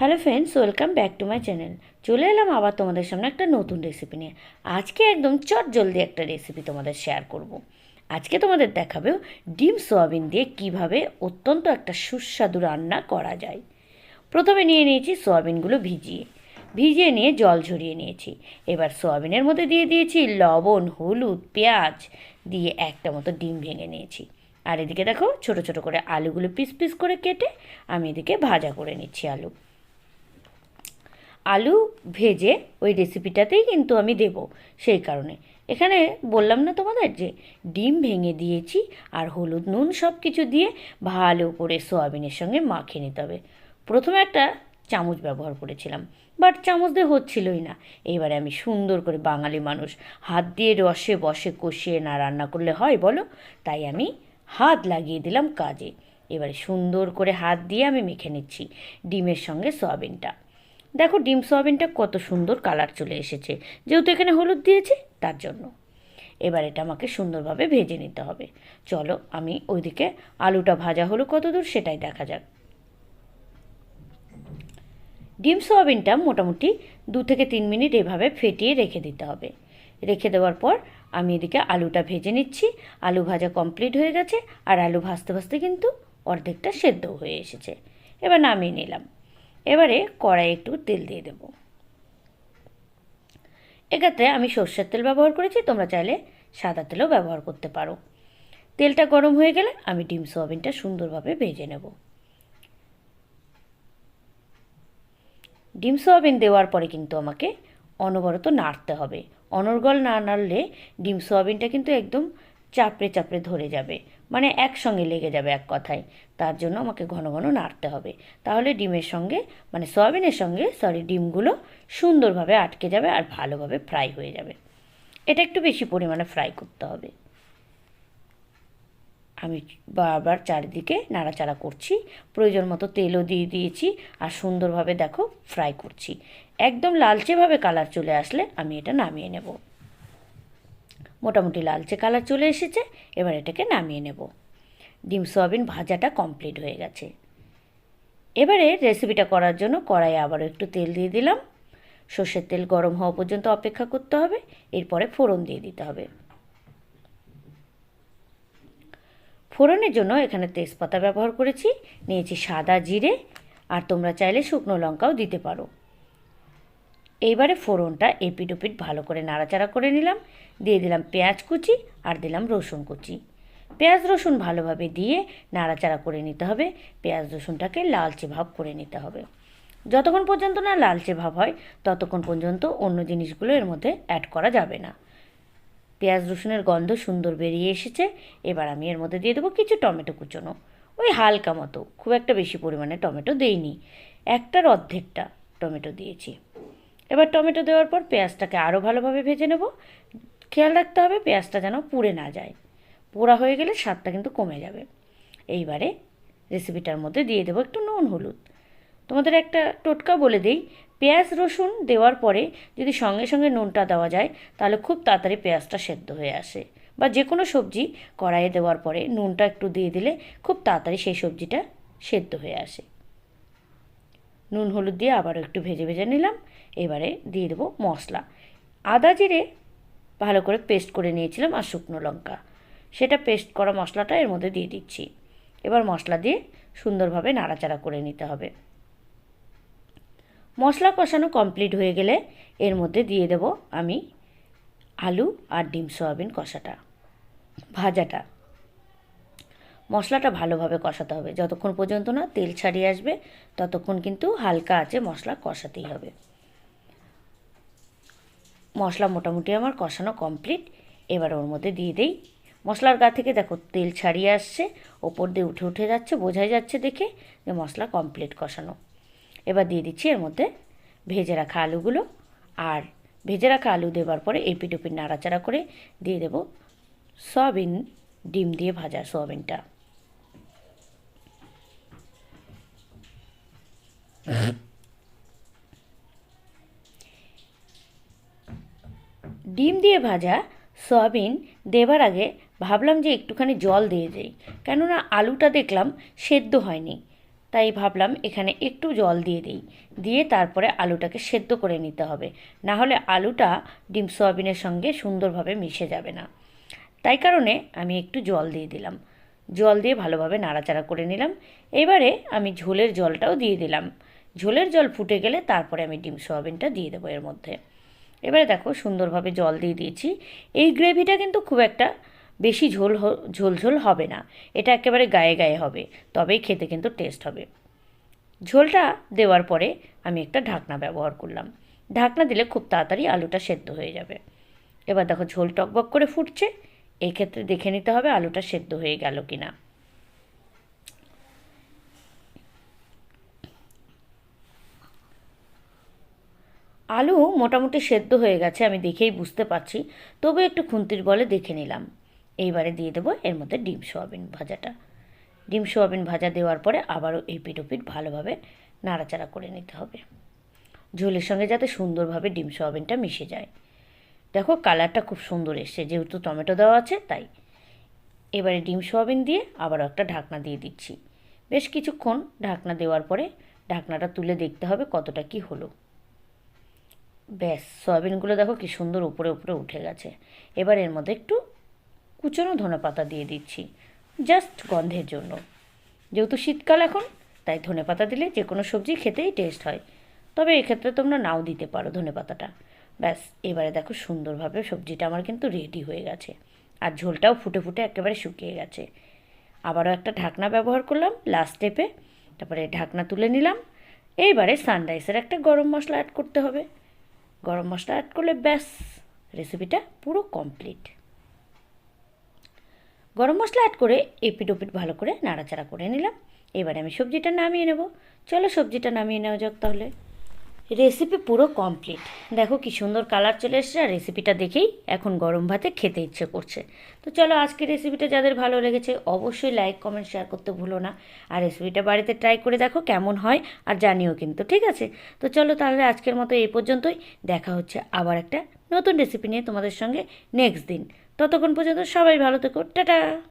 Hello friends, welcome back to my channel. চলে এলাম আবার তোমাদের সামনে একটা নতুন রেসিপি নিয়ে। আজকে একদম চটজলদি একটা রেসিপি তোমাদের শেয়ার করব। আজকে তোমাদের দেখাবো ডিম সোয়াবিন দিয়ে কিভাবে অত্যন্ত একটা সুস্বাদু রান্না করা যায়। প্রথমে নিয়ে নিয়েছি সোয়াবিনগুলো ভিজিয়ে নিয়ে জল ঝরিয়ে নিয়েছি। এবার সোয়াবিনের মধ্যে দিয়ে দিয়েছি লবণ, হলুদ, পেঁয়াজ দিয়ে একটা মতো ডিম ভেঙে নিয়েছি। আর এদিকে দেখো ছোট ছোট করে আলুগুলো পিস পিস করে কেটে আমি এদিকে ভাজা করে নিচ্ছি। আলু ভেজে ওই রেসিপিটাতেই কিন্তু আমি দেব, সেই কারণে এখানে বললাম না তোমাদের যে ডিম ভেঙে দিয়েছি আর হলুদ নুন সব কিছু দিয়ে ভালো করে সোয়াবিনের সঙ্গে মাখিয়ে নিতে হবে। প্রথমে একটা চামচ ব্যবহার করেছিলাম, বাট চামচ দিয়ে হচ্ছিলই না। এবারে আমি সুন্দর করে, বাঙালি মানুষ হাত দিয়ে রসে বসে কষিয়ে না রান্না করলে হয় বলো, তাই আমি হাত লাগিয়ে দিলাম কাজে। এবারে সুন্দর করে হাত দিয়ে আমি মেখে নিচ্ছি ডিমের সঙ্গে সোয়াবিনটা। দেখো ডিম সোয়াবিনটা কত সুন্দর কালার চলে এসেছে, যেহেতু এখানে হলুদ দিয়েছি তার জন্য। এবার এটা আমাকে সুন্দরভাবে ভেজে নিতে হবে। চলো আমি ওইদিকে আলুটা ভাজা হলো কত দূর সেটাই দেখা যাক। ডিম সোয়াবিনটা মোটামুটি 2 থেকে 3 মিনিট এভাবে ফেটিয়ে রেখে দিতে হবে। রেখে দেওয়ার পর আমি এদিকে আলুটা ভেজে নিচ্ছি। আলু ভাজা কমপ্লিট হয়ে গেছে, আর আলু ভাজতে ভাজতে কিন্তু অর্ধেকটা সেদ্ধ হয়ে এসেছে। এবার নামিয়ে নিলাম। এবারে কড়াইয়ে একটু তেল দিয়ে দেব। এক্ষেত্রে আমি সর্ষের তেল ব্যবহার করেছি, তোমরা চাইলে সাদা তেলও ব্যবহার করতে পারো। তেলটা গরম হয়ে গেলে আমি ডিম সোয়াবিনটা সুন্দরভাবে ভেজে নেব। ডিম সোয়াবিন দেওয়ার পরে কিন্তু আমাকে অনবরত নাড়তে হবে। অনর্গল না নাড়লে ডিম সোয়াবিনটা কিন্তু একদম চাপড়ে চাপড়ে ধরে যাবে, মানে একসঙ্গে লেগে যাবে এক কথায়। তার জন্য আমাকে ঘন ঘন নাড়তে হবে, তাহলে ডিমের সঙ্গে, মানে সয়াবিনের সঙ্গে ডিমগুলো সুন্দরভাবে আটকে যাবে আর ভালোভাবে ফ্রাই হয়ে যাবে। এটা একটু বেশি পরিমাণে ফ্রাই করতে হবে। আমি বারবার চারিদিকে নাড়াচাড়া করছি, প্রয়োজন মতো তেলও দিয়ে দিয়েছি, আর সুন্দরভাবে দেখো ফ্রাই করছি। একদম লালচেভাবে কালার চলে আসলে আমি এটা নামিয়ে নেব। মোটামুটি লালচে কালার চলে এসেছে, এবার এটাকে নামিয়ে নেব। ডিম সোয়াবিন ভাজাটা কমপ্লিট হয়ে গেছে। এবারে রেসিপিটা করার জন্য কড়াইয়ে আবারও একটু তেল দিয়ে দিলাম। সর্ষের তেল গরম হওয়া পর্যন্ত অপেক্ষা করতে হবে। এরপরে ফোড়ন দিয়ে দিতে হবে। ফোড়নের জন্য এখানে তেজপাতা ব্যবহার করেছি, নিয়েছি সাদা জিরে, আর তোমরা চাইলে শুকনো লঙ্কাও দিতে পারো। এইবারে ফোড়নটা এপিট ওপিট ভালো করে নাড়াচাড়া করে নিলাম। দিয়ে দিলাম পেঁয়াজ কুচি, আর দিলাম রসুন কুচি। পেঁয়াজ রসুন ভালোভাবে দিয়ে নাড়াচাড়া করে নিতে হবে। পেঁয়াজ রসুনটাকে লালচে ভাব করে নিতে হবে। যতক্ষণ পর্যন্ত না লালচে ভাব হয় ততক্ষণ পর্যন্ত অন্য জিনিসগুলো এর মধ্যে অ্যাড করা যাবে না। পেঁয়াজ রসুনের গন্ধ সুন্দর বেরিয়ে এসেছে। এবার আমি এর মধ্যে দিয়ে দেবো কিছু টমেটো কুচোনো, ওই হালকা মতো, খুব একটা বেশি পরিমাণে টমেটো দেইনি, একটার অর্ধেকটা টমেটো দিয়েছি। এবার টমেটো দেওয়ার পর পেঁয়াজটাকে আরও ভালোভাবে ভেজে নেব। খেয়াল রাখতে হবে পেঁয়াজটা যেন পুড়ে না যায়, পোড়া হয়ে গেলে স্বাদটা কিন্তু কমে যাবে। এইবারে রেসিপিটার মধ্যে দিয়ে দেবো একটু নুন হলুদ। তোমাদের একটা টোটকা বলে দিই, পেঁয়াজ রসুন দেওয়ার পরে যদি সঙ্গে সঙ্গে নুনটা দেওয়া যায় তাহলে খুব তাড়াতাড়ি পেঁয়াজটা সেদ্ধ হয়ে আসে। বা যে কোনো সবজি কড়াইয়ে দেওয়ার পরে নুনটা একটু দিয়ে দিলে খুব তাড়াতাড়ি সেই সবজিটা সেদ্ধ হয়ে আসে। নুন হলুদ দিয়ে আবারও একটু ভেজে ভেজে নিলাম। এবারে দিয়ে দেবো মশলা। আদা জিরে ভালো করে পেস্ট করে নিয়েছিলাম, আর শুকনো লঙ্কা, সেটা পেস্ট করা মশলাটা এর মধ্যে দিয়ে দিচ্ছি। এবার মশলা দিয়ে সুন্দরভাবে নাড়াচাড়া করে নিতে হবে। মশলা কষানো কমপ্লিট হয়ে গেলে এর মধ্যে দিয়ে দেব আমি আলু আর ডিম সয়াবিন কষাটা, ভাজাটা। মশলাটা ভালোভাবে কষাতে হবে, যতক্ষণ পর্যন্ত না তেল ছাড়িয়ে আসবে ততক্ষণ কিন্তু হালকা আঁচে মশলা কষাতেই হবে। মশলা মোটামুটি আমার কষানো কমপ্লিট। এবার ওর মধ্যে দিয়ে দেই, মশলার গা থেকে দেখো তেল ছাড়িয়ে আসছে, ওপর দিয়ে উঠে উঠে যাচ্ছে, বোঝাই যাচ্ছে দেখে যে মশলা কমপ্লিট কষানো। এবার দিয়ে দিচ্ছি এর মধ্যে ভেজে রাখা আলুগুলো, আর ভেজে রাখা আলু দেওয়ার পরে এপিট ওপিট নাড়াচাড়া করে দিয়ে দেব সয়াবিন, ডিম দিয়ে ভাজা সয়াবিনটা। ডিম দিয়ে ভাজা সয়াবিন দেবার আগে ভাবলাম যে একটুখানি জল দিয়ে দিই, কেননা আলুটা দেখলাম সেদ্ধ হয়নি, তাই ভাবলাম এখানে একটু জল দিয়ে দিই, দিয়ে তারপরে আলুটাকে সেদ্ধ করে নিতে হবে, না হলে আলুটা ডিম সয়াবিনের সঙ্গে সুন্দরভাবে মিশে যাবে না। তাই কারণে আমি একটু জল দিয়ে দিলাম, জল দিয়ে ভালোভাবে নাড়াচাড়া করে নিলাম। এবারে আমি ঝোলের জলটাও দিয়ে দিলাম, ঝোলের জল ফুটে গেলে তারপরে আমি ডিম সয়াবিনটা দিয়ে দেবো এর মধ্যে। এবারে দেখো সুন্দরভাবে জল দিয়ে দিয়েছি। এই গ্রেভিটা কিন্তু খুব একটা বেশি ঝোল ঝোল হবে না, এটা একেবারে গায়ে গায়ে হবে, তবেই খেতে কিন্তু টেস্ট হবে। ঝোলটা দেওয়ার পরে আমি একটা ঢাকনা ব্যবহার করলাম, ঢাকনা দিলে খুব তাড়াতাড়ি আলুটা সেদ্ধ হয়ে যাবে। এবার দেখো ঝোল টকবক করে ফুটছে, এই ক্ষেত্রে দেখে নিতে হবে আলুটা সেদ্ধ হয়ে গেল কি না। আলু মোটামুটি সেদ্ধ হয়ে গেছে, আমি দেখেই বুঝতে পারছি, তবু একটু খুন্তির বলে দেখে নিলাম। এইবারে দিয়ে দেবো এর মধ্যে ডিম সোয়াবিন ভাজাটা। ডিম সোয়াবিন ভাজা দেওয়ার পরে আবারও এপিট ওপিট ভালোভাবে নাড়াচাড়া করে নিতে হবে, ঝোলের সঙ্গে যাতে সুন্দরভাবে ডিম সোয়াবিনটা মিশে যায়। দেখো কালারটা খুব সুন্দর এসছে, যেহেতু টমেটো দেওয়া আছে তাই। এবারে ডিম সোয়াবিন দিয়ে আবারও একটা ঢাকনা দিয়ে দিচ্ছি। বেশ কিছুক্ষণ ঢাকনা দেওয়ার পরে ঢাকনাটা তুলে দেখতে হবে কতটা কি হলো। ব্যাস, সয়াবিনগুলো দেখো কি সুন্দর উপরে উপরে উঠে গেছে। এবার এর মধ্যে একটু কুচনো ধনেপাতা দিয়ে দিচ্ছি, জাস্ট গন্ধের জন্য। যেহেতু শীতকাল এখন, তাই ধনেপাতা দিলে যে কোনো সবজি খেতেই টেস্ট হয়, তবে এক্ষেত্রে তোমরা নাও দিতে পারো ধনেপাতাটা। ব্যাস, এবারে দেখো সুন্দরভাবে সবজিটা আমার কিন্তু রেডি হয়ে গেছে, আর ঝোলটাও ফুটে ফুটে একেবারে শুকিয়ে গেছে। আবারও একটা ঢাকনা ব্যবহার করলাম লাস্ট স্টেপে, তারপরে ঢাকনা তুলে নিলাম। এইবারে সানরাইসের একটা গরম মশলা অ্যাড করতে হবে, গরম মশলা অ্যাড করলে ব্যাস রেসিপিটা পুরো কমপ্লিট। গরম মশলা অ্যাড করে এপিট ওপিট ভালো করে নাড়াচাড়া করে নিলাম। এবারে আমি সবজিটা নামিয়ে নেব। চলো সবজিটা নামিয়ে নেওয়া যাক তাহলে। রেসিপি পুরো কমপ্লিট, দেখো কি সুন্দর কালার চলে এসছে, আর রেসিপিটা দেখেই এখন গরম ভাতে খেতে ইচ্ছে করছে। তো চলো আজকের রেসিপিটা যাদের ভালো লেগেছে অবশ্যই লাইক কমেন্ট শেয়ার করতে ভুলো না, আর রেসিপিটা বাড়িতে ট্রাই করে দেখো কেমন হয়, আর জানিও কিন্তু, ঠিক আছে? তো চলো তাহলে আজকের মতো এই পর্যন্তই, দেখা হচ্ছে আবার একটা নতুন রেসিপি নিয়ে তোমাদের সঙ্গে নেক্সট দিন। ততক্ষণ পর্যন্ত সবাই ভালো থেকো, টাটা।